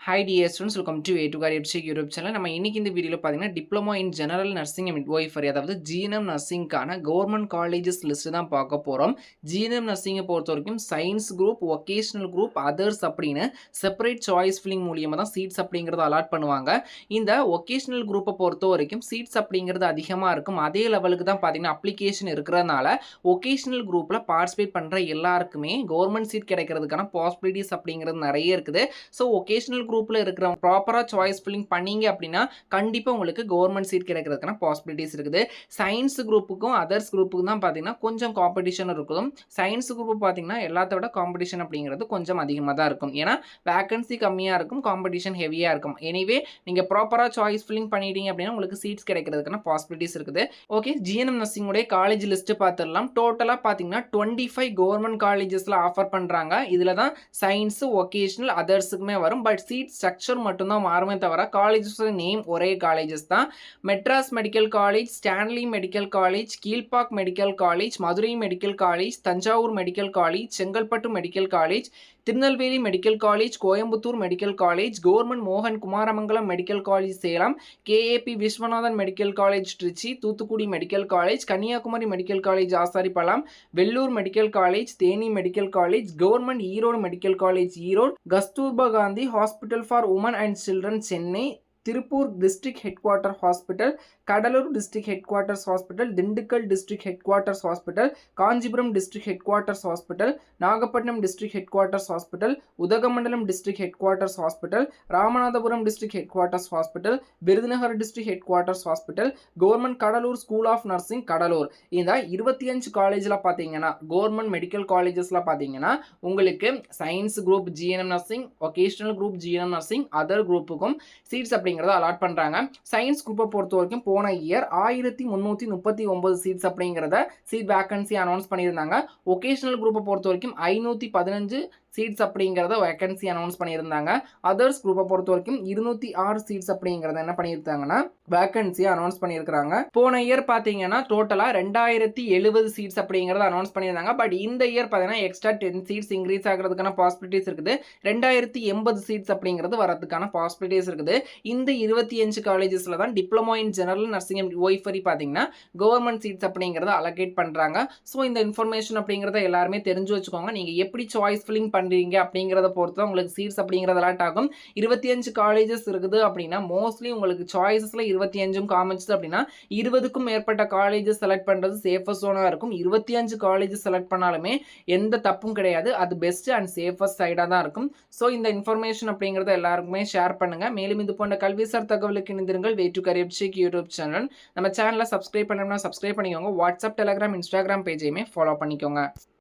Hi dear students, welcome to A to Career Check YouTube channel. நம்ம இன்னைக்கு இந்த வீடியோல பாத்தீங்கன்னா diploma in general nursing and midwifery அதாவது ஜிஎன்எம் நர்சிங்கான கவர்மெண்ட் காலேஜஸ் லிஸ்ட் தான் பார்க்க போறோம். ஜிஎன்எம் நர்சிங்கை பொறுத்த வரைக்கும் science group, vocational group, others அப்படின்னு செப்பரேட் சாய்ஸ் ஃபில்லிங் மூலியமா தான் சீட்ஸ் அப்படிங்கறத அலாட் பண்ணுவாங்க. இந்த வொகேஷனல் குரூப்பை பொறுத்த வரைக்கும் சீட்ஸ் அப்படிங்கிறது அதிகமா இருக்கும். அதே லெவலுக்கு தான் பாத்தீங்கன்னா அப்ளிகேஷன் இருக்கிறதுனால வொகேஷனல் குரூப்ல பார்ட்டிசிபேட் பண்ற எல்லாருக்குமே கவர்மெண்ட் சீட் கிடைக்கிறதுக்கான பாசிபிலிட்டிஸ் அப்படிங்கிறது நிறைய இருக்குது. ஸோ வொகேஷனல் குரூப்ல இருக்கிற ப்ராப்பரா சாய்ஸ் ஃபில்லிங் பண்ணீங்க அப்படின்னா கண்டிப்பா உங்களுக்கு கவர்மெண்ட் சீட் கிடைக்கிறதுக்கான பாசிபிலிட்டிஸ் இருக்குது. சயின்ஸ் குரூப்புக்கும் அதர்ஸ் குரூப்புக்கும் தான் பாத்தீங்கன்னா கொஞ்சம் காம்படிஷன் இருக்கும். சயின்ஸ் குரூப் பாத்தீங்கன்னா எல்லாத்த விட காம்படிஷன் அப்படிங்கிறது கொஞ்சம் அதிகமாக தான் இருக்கும். ஏன்னா வேகன்சி கம்மியா இருக்கும், காம்படிஷன் ஹெவியா இருக்கும். எனிவே நீங்க ப்ராப்பரா சாய்ஸ் ஃபில்லிங் பண்ணிட்டீங்க அப்படின்னா உங்களுக்கு சீட்ஸ் கிடைக்கிறதுக்கான பாசிபிலிட்டிஸ் இருக்குது. ஓகே, ஜிஎன்எம் நர்சிங் உடைய காலேஜ் லிஸ்ட் பார்த்துடலாம். டோட்டலா பாத்தீங்கன்னா 25 கவர்மெண்ட் காலேஜஸ்ல ஆஃபர் பண்றாங்க. இதுல தான் சயின்ஸ், வொகேஷனல், அதர்ஸுக்குமே வரும். பட் சீட் ஸ்ட்ரக்சர் மட்டும் தான் மாறுமே தவிர காலேஜஸ் நேம் ஒரே காலேஜஸ் தான். Madras medical college, Stanley medical college, Kilpauk medical college, Madurai medical college, Thanjavur medical college, Chengalpattu medical college, Tirunelveli medical college, Coimbatore medical college, government மோகன் Kumaramangalam medical college Salem, K A P Viswanathan medical college Trichy, Thoothukudi medical college, Kanyakumari medical college Asaripallam, Vellore medical college, Theni medical college, government Erode medical college Erode, Kasturba Gandhi hospital for women and children Chennai, Tiruppur district head quarter hospital, Cuddalore district headquarters hospital, Dindigul district headquarters hospital, Kanchipuram district headquarters hospital, Nagapattinam district headquarters hospital, Udhagamandalam district headquarters hospital, Ramanathapuram district headquarters hospital, Virudhunagar district headquarters hospital, government Cuddalore school of nursing Cuddalore. இந்த 25 காலேஜில் பார்த்தீங்கன்னா government medical காலேஜஸ்ல பார்த்தீங்கன்னா உங்களுக்கு science group GNM nursing, vocational group GNM nursing, other குரூப்புக்கும் seats அப்படிங்கிறத allot பண்றாங்க. Science குரூப்பை பொறுத்த வரைக்கும் போன இயர் 1339 சீட்ஸ் அப்படிங்கிறத சீட் வேகன்சி அனௌன்ஸ் பண்ணியிருந்தாங்க. வொகேஷனல் குரூப்பை பொறுத்த வரைக்கும் 515 சீட்ஸ் அப்படிங்கிறத வேகன்சி அனௌன்ஸ் பண்ணியிருந்தாங்க. அதர்ஸ் குரூப்பை பொறுத்த வரைக்கும் 206 சீட்ஸ் அப்படிங்கிறத என்ன பண்ணியிருக்காங்கன்னா வேகன்சி அனௌன்ஸ் பண்ணியிருக்காங்க. போன இயர் பார்த்தீங்கன்னா டோட்டலா 2070 சீட்ஸ் அப்படிங்கிறத அனௌன்ஸ் பண்ணியிருந்தாங்க. பட் இந்த இயர் பார்த்தீங்கன்னா எக்ஸ்ட்ரா 10 சீட்ஸ் இன்க்ரீஸ் ஆகிறதுக்கான பாசிபிலிட்டிஸ் இருக்குது. 2080 சீட்ஸ் அப்படிங்கிறது வரதுக்கான பாசிபிலிட்டிஸ் இருக்குது. இந்த 25 காலேஜஸ்ல தான் diploma in general nursing and midwifery பார்த்தீங்கன்னா கவர்மெண்ட் சீட்ஸ் அப்படிங்கிறத அலோகேட் பண்றாங்க. ஸோ இந்த இன்ஃபர்மேஷன் அப்படிங்கிறத எல்லாருமே தெரிஞ்சு வச்சுக்கோங்க. நீங்க எப்படி சாய்ஸ் ஃபில்லிங் பண்றீங்க அப்படிங்கிறத பொறுத்து தான் உங்களுக்கு சீட்ஸ் அப்படிங்கிறது அலாட் ஆகும். 25 காலேஜஸ் இருக்குது அப்படின்னா மோஸ்ட்லி உங்களுக்கு சாய்ஸஸ்ல 25ம் காமிச்சது அப்படின்னா 20க்கும் மேற்பட்ட காலேஜஸ் செலக்ட் பண்றது சேஃபஸ்ட் ஜோனா இருக்கும். 25 காலேஜஸ் செலக்ட் பண்ணாலுமே எந்த தப்பும் கிடையாது. அது பெஸ்ட் அண்ட் சேஃபஸ்ட் சைடா தான் இருக்கும். ஸோ இந்த இன்ஃபர்மேஷன் அப்படிங்கிறத எல்லாருக்குமே ஷேர் பண்ணுங்க. மேலும் இது போன்ற கல்விசார் தகவலுக்கு இணைந்திருங்கள். Way to career check YouTube channel. நம்ம சேனலை சப்ஸ்கிரைப் பண்ணணும்னா சப்ஸ்கிரைப் பண்ணிக்கோங்க. வாட்ஸ்அப், டெலிகிராம், இன்ஸ்டாகிராம் பேஜையுமே ஃபாலோ பண்ணிக்கோங்க.